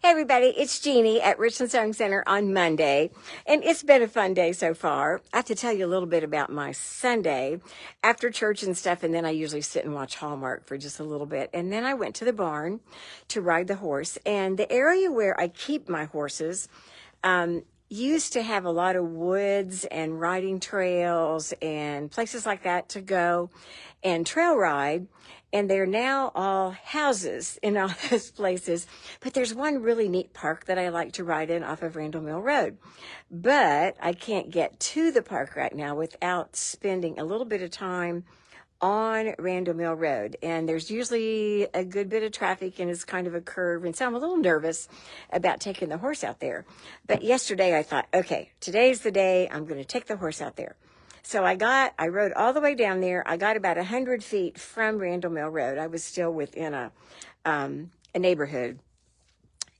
Hey everybody, it's Jeannie at Richland Sewing Center on Monday, and it's been a fun day so far. I have to tell you a little bit about my Sunday after church and stuff, and then I usually sit and watch Hallmark for just a little bit, and then I went to the barn to ride the horse, and the area where I keep my horses used to have a lot of woods and riding trails and places like that to go and trail ride. And they're now all houses in all those places. But there's one really neat park that I like to ride in off of Randall Mill Road. But I can't get to the park right now without spending a little bit of time on Randall Mill Road. And there's usually a good bit of traffic and it's kind of a curve. And so I'm a little nervous about taking the horse out there. But yesterday I thought, okay, today's the day I'm going to take the horse out there. So I rode all the way down there. I got about 100 feet from Randall Mill Road. I was still within a neighborhood.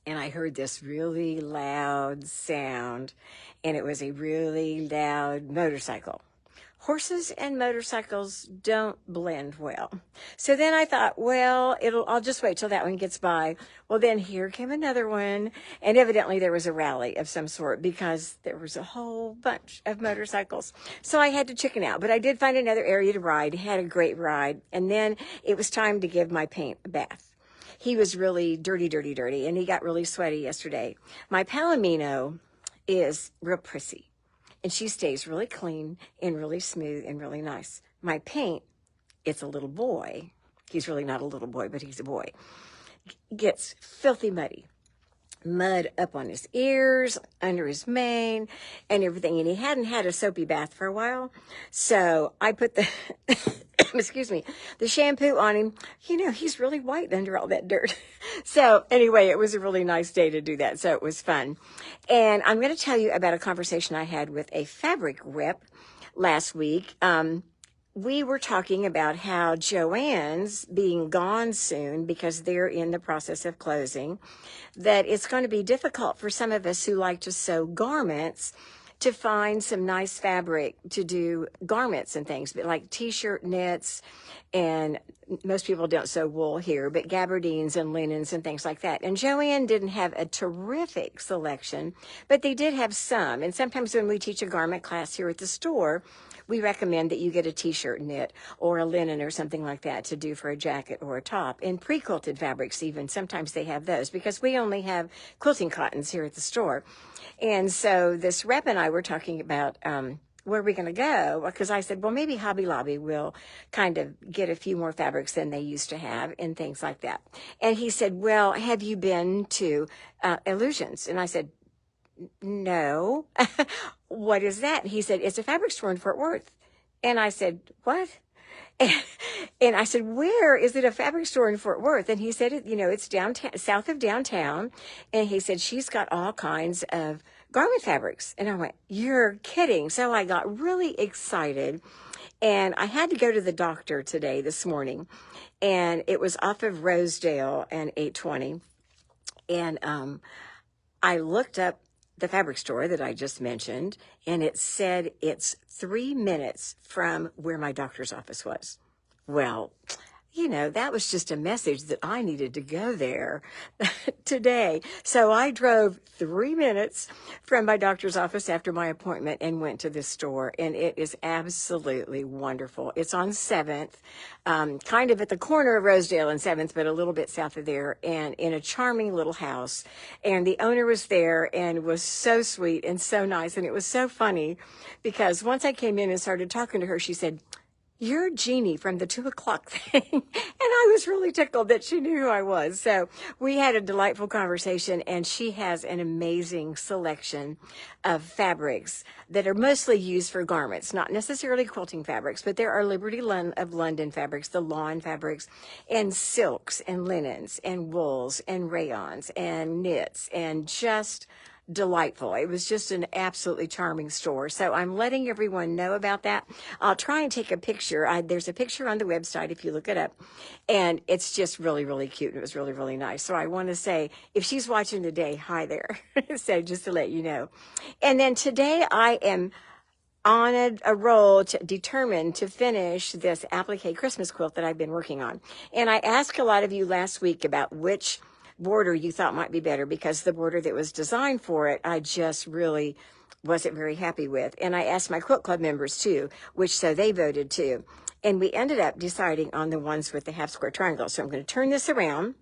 And I heard this really loud sound. And it was a really loud motorcycle. Horses and motorcycles don't blend well. So then I thought, well, I'll just wait till that one gets by. Well, then here came another one. And evidently there was a rally of some sort because there was a whole bunch of motorcycles. So I had to chicken out, but I did find another area to ride, had a great ride. And then it was time to give my paint a bath. He was really dirty, and he got really sweaty yesterday. My Palomino is real prissy. And she stays really clean and really smooth and really nice. My paint, it's a little boy. He's really not a little boy, but he's a boy. Gets filthy muddy. Mud up on his ears, under his mane, and everything. And he hadn't had a soapy bath for a while. So I put the, excuse me, the shampoo on him. You know, he's really white under all that dirt. So anyway, it was a really nice day to do that. So it was fun. And I'm going to tell you about a conversation I had with a fabric rep last week. We were talking about how Joann's being gone soon because they're in the process of closing, that it's going to be difficult for some of us who like to sew garments to find some nice fabric to do garments and things, but like t-shirt knits, and most people don't sew wool here, but gabardines and linens and things like that. And Joann didn't have a terrific selection, but they did have some. And sometimes when we teach a garment class here at the store, we recommend that you get a t-shirt knit or a linen or something like that to do for a jacket or a top. And pre-quilted fabrics even, sometimes they have those because we only have quilting cottons here at the store. And so this rep and I were talking about where are we going to go? Because I said, well, maybe Hobby Lobby will kind of get a few more fabrics than they used to have and things like that. And he said, well, have you been to Illusions? And I said, no. What is that? He said, it's a fabric store in Fort Worth. And I said, what? And I said, where is it a fabric store in Fort Worth? And he said, it's downtown, south of downtown. And he said, she's got all kinds of garment fabrics. And I went, you're kidding. So I got really excited. And I had to go to the doctor today, this morning. And it was off of Rosedale and 820. And I looked up the fabric store that I just mentioned, and it said it's 3 minutes from where my doctor's office was. Well, that was just a message that I needed to go there today. So I drove 3 minutes from my doctor's office after my appointment and went to this store, and it is absolutely wonderful. It's on 7th, kind of at the corner of Rosedale and 7th, but a little bit south of there, and in a charming little house. And the owner was there and was so sweet and so nice, and it was so funny because once I came in and started talking to her, she said, you're Jeannie from the 2 o'clock thing. And I was really tickled that she knew who I was. So we had a delightful conversation, and she has an amazing selection of fabrics that are mostly used for garments, not necessarily quilting fabrics, but there are Liberty of London fabrics, the lawn fabrics, and silks and linens and wools and rayons and knits, and just delightful. It was just an absolutely charming store. So I'm letting everyone know about that. I'll try and take a picture. There's a picture on the website if you look it up, and it's just really, really cute. It was really, really nice. So I want to say, if she's watching today, hi there. So just to let you know. And then today I am on a roll, determined to finish this applique Christmas quilt that I've been working on. And I asked a lot of you last week about which border you thought might be better, because the border that was designed for it, I just really wasn't very happy with. And I asked my quilt club members too, so they voted too. And we ended up deciding on the ones with the half square triangle. So I'm going to turn this around.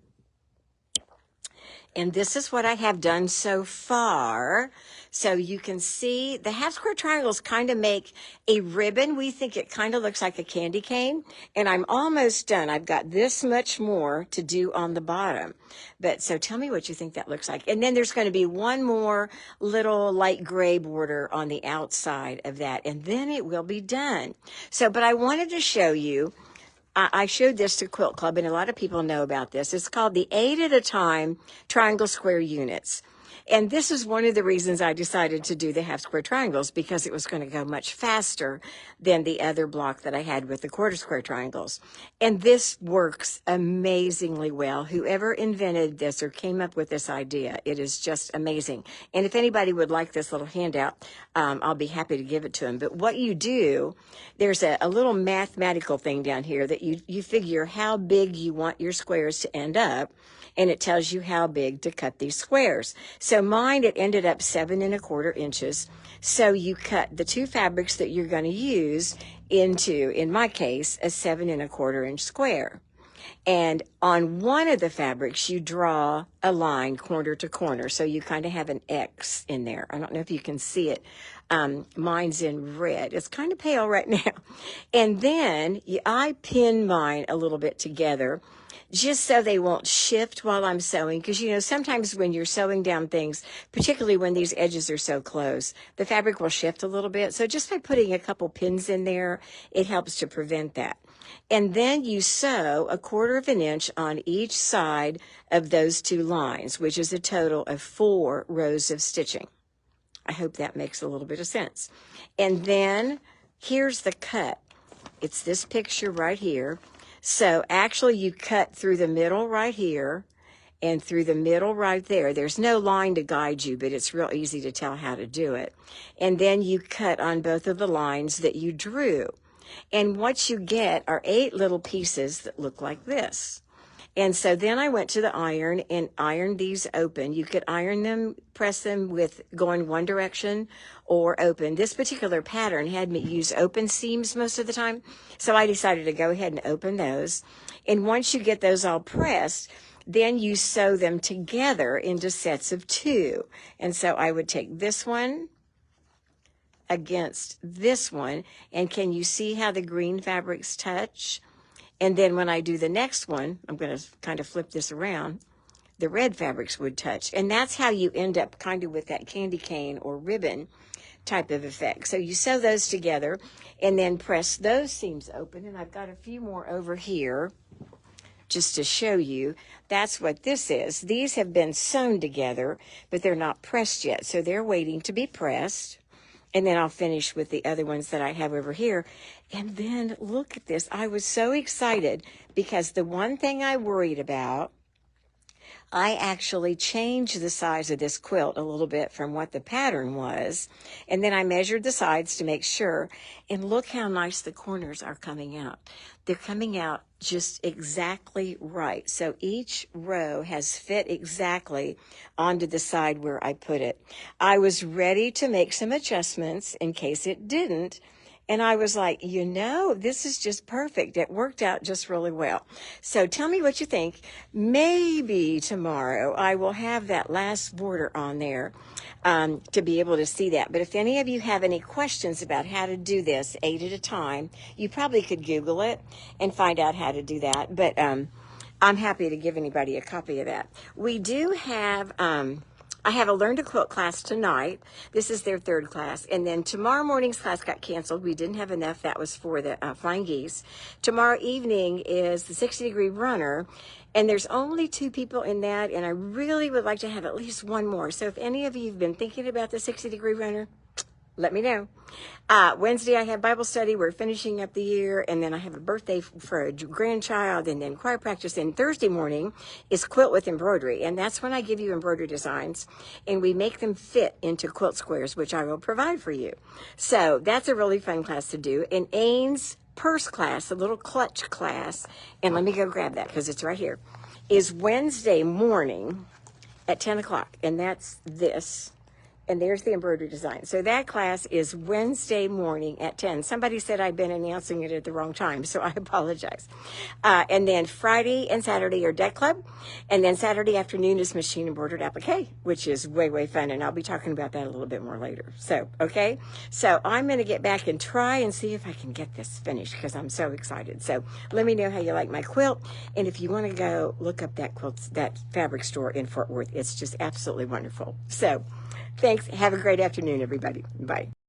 And this is what I have done so far. So you can see the half square triangles kind of make a ribbon. We think it kind of looks like a candy cane. And I'm almost done. I've got this much more to do on the bottom. But so tell me what you think that looks like. And then there's going to be one more little light gray border on the outside of that. And then it will be done. So, but I wanted to show you, I showed this to Quilt Club, and a lot of people know about this. It's called the 8 at a time triangle square units. And this is one of the reasons I decided to do the half square triangles, because it was going to go much faster than the other block that I had with the quarter square triangles. And this works amazingly well. Whoever invented this or came up with this idea, it is just amazing. And if anybody would like this little handout, I'll be happy to give it to them. But what you do, there's a little mathematical thing down here that you figure how big you want your squares to end up, and it tells you how big to cut these squares. So mine, it ended up 7 1/4 inches. So you cut the 2 fabrics that you're going to use into, in my case, a 7 1/4 inch square. And on one of the fabrics, you draw a line corner to corner. So you kind of have an X in there. I don't know if you can see it. Mine's in red. It's kind of pale right now. And then I pin mine a little bit together, just so they won't shift while I'm sewing. Because, you know, sometimes when you're sewing down things, particularly when these edges are so close, the fabric will shift a little bit. So just by putting a couple pins in there, it helps to prevent that. And then you sew 1/4 inch on each side of those 2 lines, which is a total of 4 rows of stitching. I hope that makes a little bit of sense. And then here's the cut. It's this picture right here. So actually you cut through the middle right here and through the middle right there. There's no line to guide you, but it's real easy to tell how to do it. And then you cut on both of the lines that you drew. And what you get are 8 little pieces that look like this. And so then I went to the iron and ironed these open. You could iron them, press them with going one direction or open. This particular pattern had me use open seams most of the time. So I decided to go ahead and open those. And once you get those all pressed, then you sew them together into sets of 2. And so I would take this one against this one. And can you see how the green fabrics touch? And then when I do the next one, I'm going to kind of flip this around, the red fabrics would touch. And that's how you end up kind of with that candy cane or ribbon type of effect. So you sew those together and then press those seams open. And I've got a few more over here just to show you. That's what this is. These have been sewn together, but they're not pressed yet. So they're waiting to be pressed. And then I'll finish with the other ones that I have over here. And then look at this. I was so excited because the one thing I worried about, I actually changed the size of this quilt a little bit from what the pattern was. And then I measured the sides to make sure. And look how nice the corners are coming out. They're coming out just exactly right. So each row has fit exactly onto the side where I put it. I was ready to make some adjustments in case it didn't. And I was like, you know, this is just perfect. It worked out just really well. So tell me what you think. Maybe tomorrow I will have that last border on there to be able to see that. But if any of you have any questions about how to do this 8 at a time, you probably could Google it and find out how to do that. But I'm happy to give anybody a copy of that. We do have... I have a Learn to Quilt class tonight. This is their 3rd class. And then tomorrow morning's class got canceled. We didn't have enough. That was for the Flying Geese. Tomorrow evening is the 60-degree runner. And there's only 2 people in that. And I really would like to have at least one more. So if any of you have been thinking about the 60-degree runner, let me know. Wednesday, I have Bible study. We're finishing up the year. And then I have a birthday for a grandchild and then choir practice. And Thursday morning is Quilt with Embroidery. And that's when I give you embroidery designs. And we make them fit into quilt squares, which I will provide for you. So that's a really fun class to do. And Ains purse class, a little clutch class. And let me go grab that because it's right here. is Wednesday morning at 10 o'clock, and that's this. And there's the embroidery design. So that class is Wednesday morning at 10. Somebody said I'd been announcing it at the wrong time, so I apologize. And then Friday and Saturday are deck club. And then Saturday afternoon is machine embroidered applique, which is way, way fun. And I'll be talking about that a little bit more later. So, okay. So I'm going to get back and try and see if I can get this finished because I'm so excited. So let me know how you like my quilt. And if you want to go look up that fabric store in Fort Worth, it's just absolutely wonderful. So, thanks. Have a great afternoon, everybody. Bye.